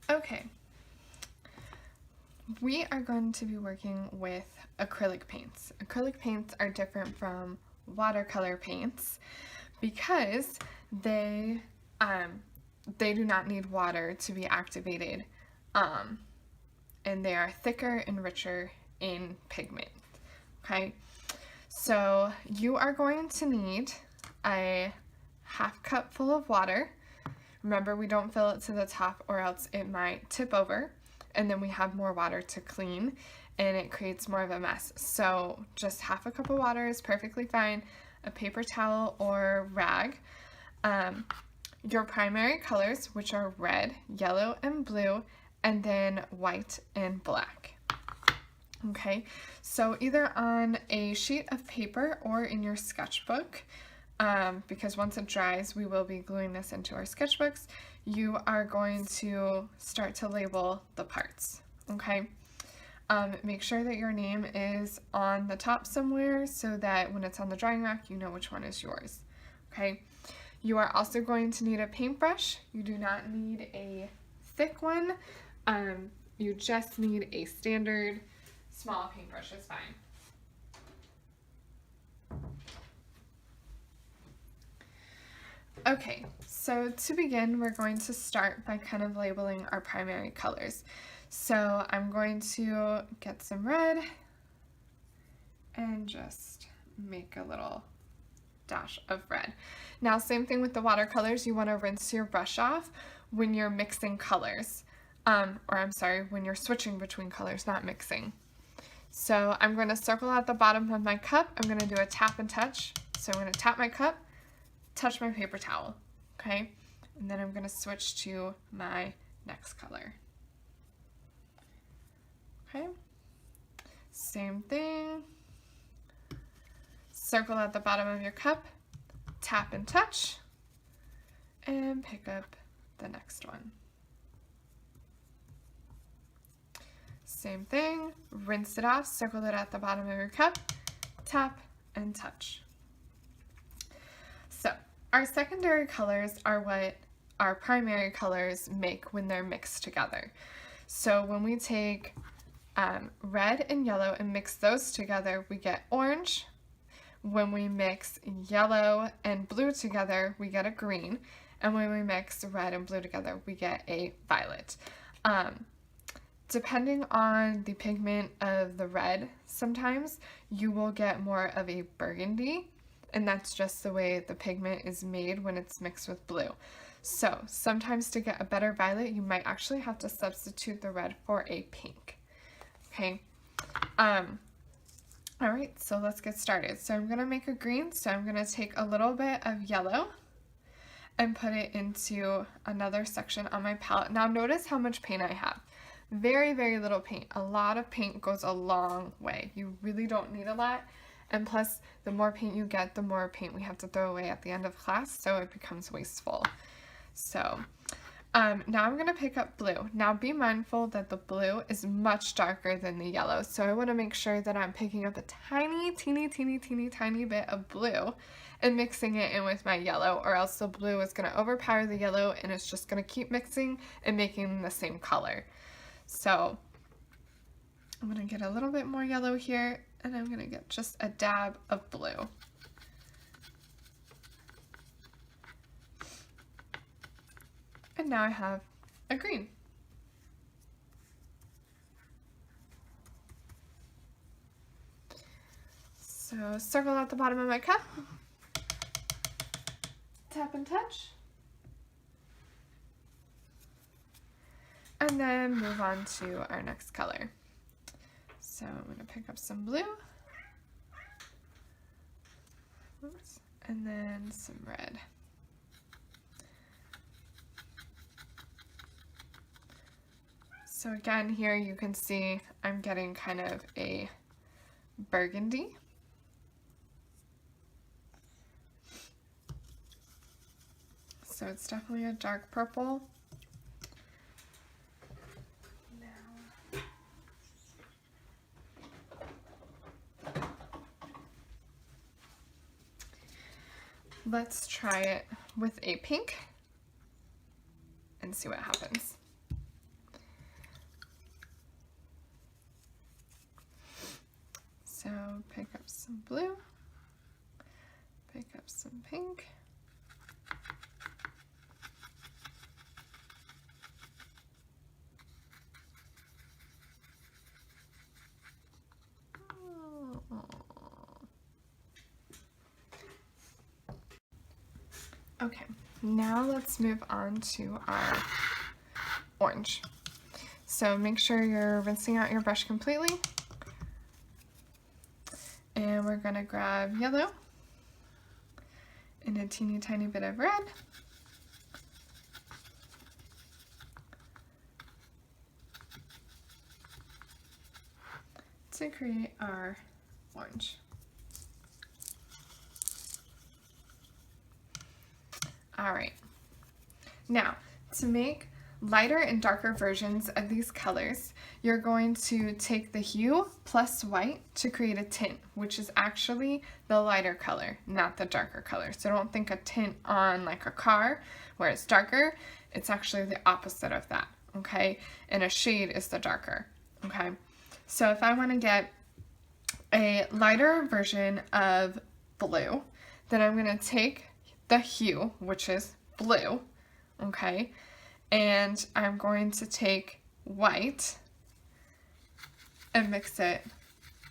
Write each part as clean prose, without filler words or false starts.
Okay, we are going to be working with acrylic paints. Acrylic paints are different from watercolor paints because they do not need water to be activated, and they are thicker and richer in pigment. Okay, so you are going to need a half cup full of water. Remember, we don't fill it to the top or else it might tip over, and then we have more water to clean and it creates more of a mess. So just half a cup of water is perfectly fine. A paper towel or rag. Your primary colors, which are red, yellow, and blue, and then white and black. Okay, so either on a sheet of paper or in your sketchbook, because once it dries, we will be gluing this into our sketchbooks, you are going to start to label the parts, okay? Make sure that your name is on the top somewhere so that when it's on the drying rack, you know which one is yours, okay? You are also going to need a paintbrush. You do not need a thick one. You just need a standard small paintbrush is fine. Okay, so to begin, we're going to start by kind of labeling our primary colors. So I'm going to get some red and just make a little dash of red. Now, same thing with the watercolors. You want to rinse your brush off when you're mixing colors. When you're switching between colors, not mixing. So I'm going to circle at the bottom of my cup. I'm going to do a tap and touch. So I'm going to tap my cup, touch my paper towel, okay? And then I'm going to switch to my next color. Okay, same thing. Circle at the bottom of your cup, tap and touch, and pick up the next one. Same thing, rinse it off, circle it at the bottom of your cup, tap and touch. So our secondary colors are what our primary colors make when they're mixed together. So when we take red and yellow and mix those together, we get orange. When we mix yellow and blue together, we get a green. And when we mix red and blue together, we get a violet. Depending on the pigment of the red, sometimes you will get more of a burgundy, and that's just the way the pigment is made when it's mixed with blue. So sometimes to get a better violet, you might actually have to substitute the red for a pink. Okay. All right, so let's get started. So I'm gonna make a green, so I'm gonna take a little bit of yellow and put it into another section on my palette. Now notice how much paint I have. Very, very little paint. A lot of paint goes a long way. You really don't need a lot. And plus, the more paint you get, the more paint we have to throw away at the end of class, so it becomes wasteful. So now I'm going to pick up blue. Now be mindful that the blue is much darker than the yellow, so I want to make sure that I'm picking up a tiny bit of blue and mixing it in with my yellow, or else the blue is going to overpower the yellow and it's just going to keep mixing and making the same color. So I'm going to get a little bit more yellow here, and I'm going to get just a dab of blue. And now I have a green. So circle at the bottom of my cup, tap and touch, and then move on to our next color. So I'm going to pick up some blue, oops, and then some red. So again, here you can see I'm getting kind of a burgundy. So it's definitely a dark purple. Let's try it with a pink and see what happens. So pick up some blue, pick up some pink. Okay, now let's move on to our orange. So make sure you're rinsing out your brush completely. And we're going to grab yellow and a teeny tiny bit of red. To create our orange. Alright, now to make lighter and darker versions of these colors, you're going to take the hue plus white to create a tint, which is actually the lighter color, not the darker color. So don't think a tint on like a car where it's darker, it's actually the opposite of that, okay? And a shade is the darker, okay? So if I want to get a lighter version of blue, then I'm going to take the hue, which is blue, okay, and I'm going to take white and mix it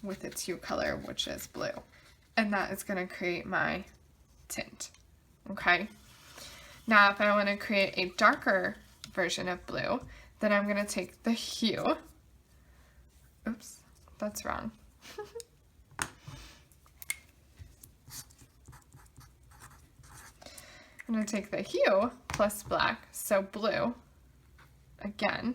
with its hue color, which is blue, and that is going to create my tint, okay. Now if I want to create a darker version of blue, then I'm going to take the hue, oops, that's wrong. I'm going to take the hue plus black, so blue, again,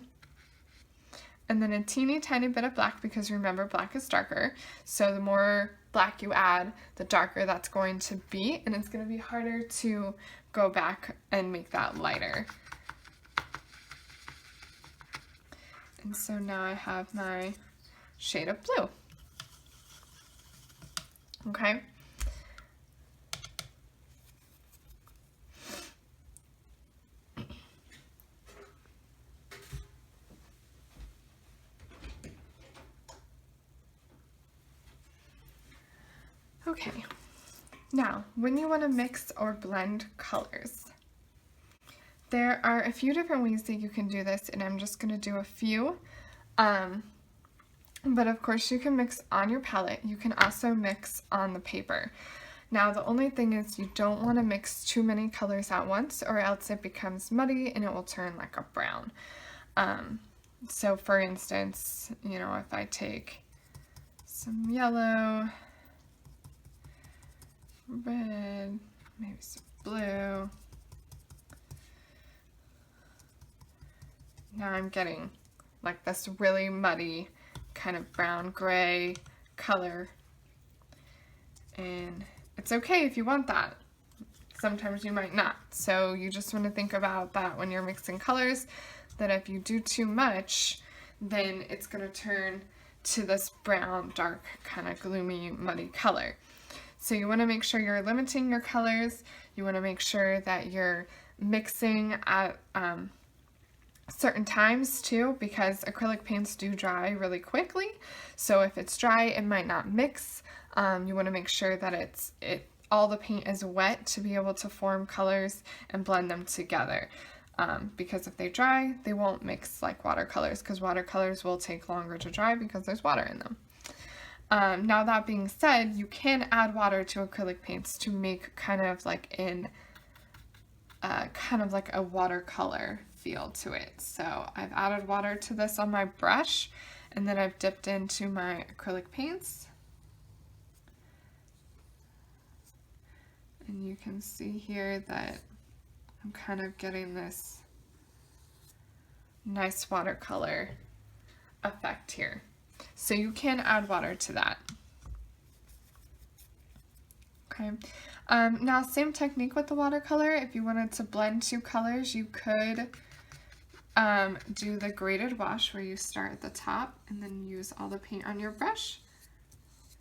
and then a teeny tiny bit of black, because remember black is darker, so the more black you add, the darker that's going to be, and it's going to be harder to go back and make that lighter. And so now I have my shade of blue. Okay. Okay, now when you want to mix or blend colors, there are a few different ways that you can do this, and I'm just going to do a few. But of course you can mix on your palette. You can also mix on the paper. Now the only thing is you don't want to mix too many colors at once, or else it becomes muddy and it will turn like a brown. So for instance, you know, if I take some yellow, red, maybe some blue. Now I'm getting like this really muddy kind of brown gray color, and it's okay if you want that. Sometimes you might not, so you just want to think about that when you're mixing colors, that if you do too much, then it's going to turn to this brown, dark, kind of gloomy, muddy color. So you want to make sure you're limiting your colors. You want to make sure that you're mixing at certain times too, because acrylic paints do dry really quickly. So if it's dry, it might not mix. You want to make sure that all the paint is wet to be able to form colors and blend them together. Because if they dry, they won't mix like watercolors, because watercolors will take longer to dry because there's water in them. Now that being said, you can add water to acrylic paints to make kind of like a watercolor feel to it. So I've added water to this on my brush, and then I've dipped into my acrylic paints. And you can see here that I'm kind of getting this nice watercolor effect here. So you can add water to that. Okay. Now same technique with the watercolor. If you wanted to blend two colors, you could do the graded wash, where you start at the top and then use all the paint on your brush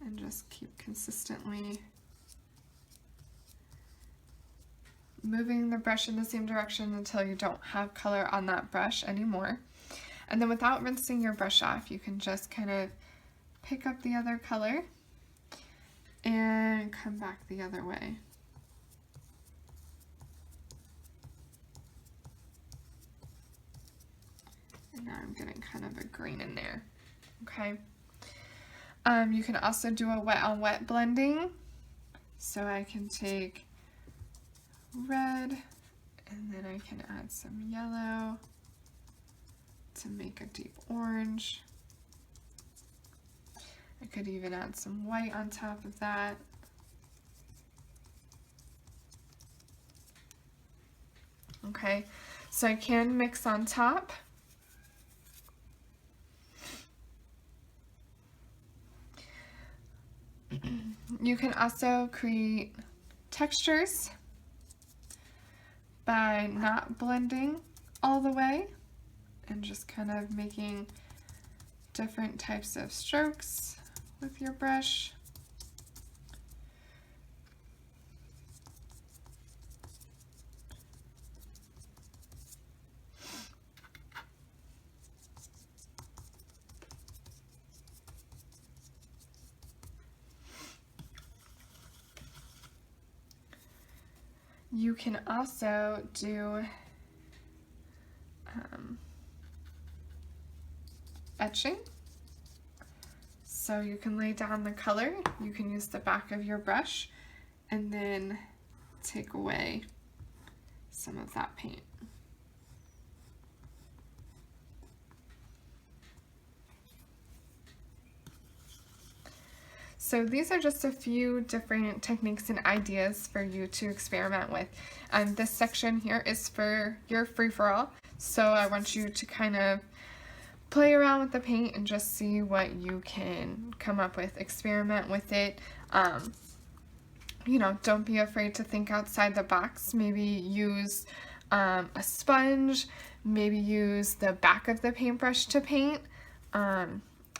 and just keep consistently moving the brush in the same direction until you don't have color on that brush anymore. And then without rinsing your brush off, you can just kind of pick up the other color and come back the other way. And now I'm getting kind of a green in there. Okay. You can also do a wet on wet blending. So I can take red and then I can add some yellow to make a deep orange. I could even add some white on top of that. Okay, so I can mix on top. You can also create textures by not blending all the way and just kind of making different types of strokes with your brush. You can also do etching. So you can lay down the color, you can use the back of your brush and then take away some of that paint. So these are just a few different techniques and ideas for you to experiment with. This section here is for your free-for-all, so I want you to kind of play around with the paint and just see what you can come up with. Experiment with it. You know, don't be afraid to think outside the box. Maybe use a sponge, maybe use the back of the paintbrush to paint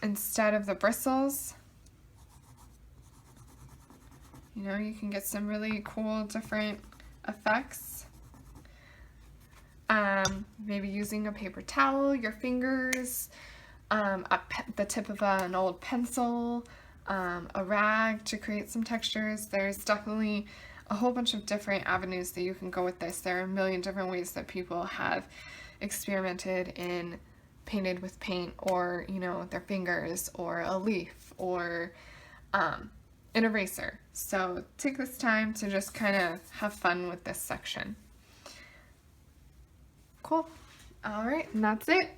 instead of the bristles. You know, you can get some really cool different effects. Maybe using a paper towel, your fingers, the tip of an old pencil, a rag to create some textures. There's definitely a whole bunch of different avenues that you can go with this. There are a million different ways that people have experimented and painted with paint, or, you know, their fingers, or a leaf, or an eraser. So take this time to just kind of have fun with this section. Cool. All right, and that's it.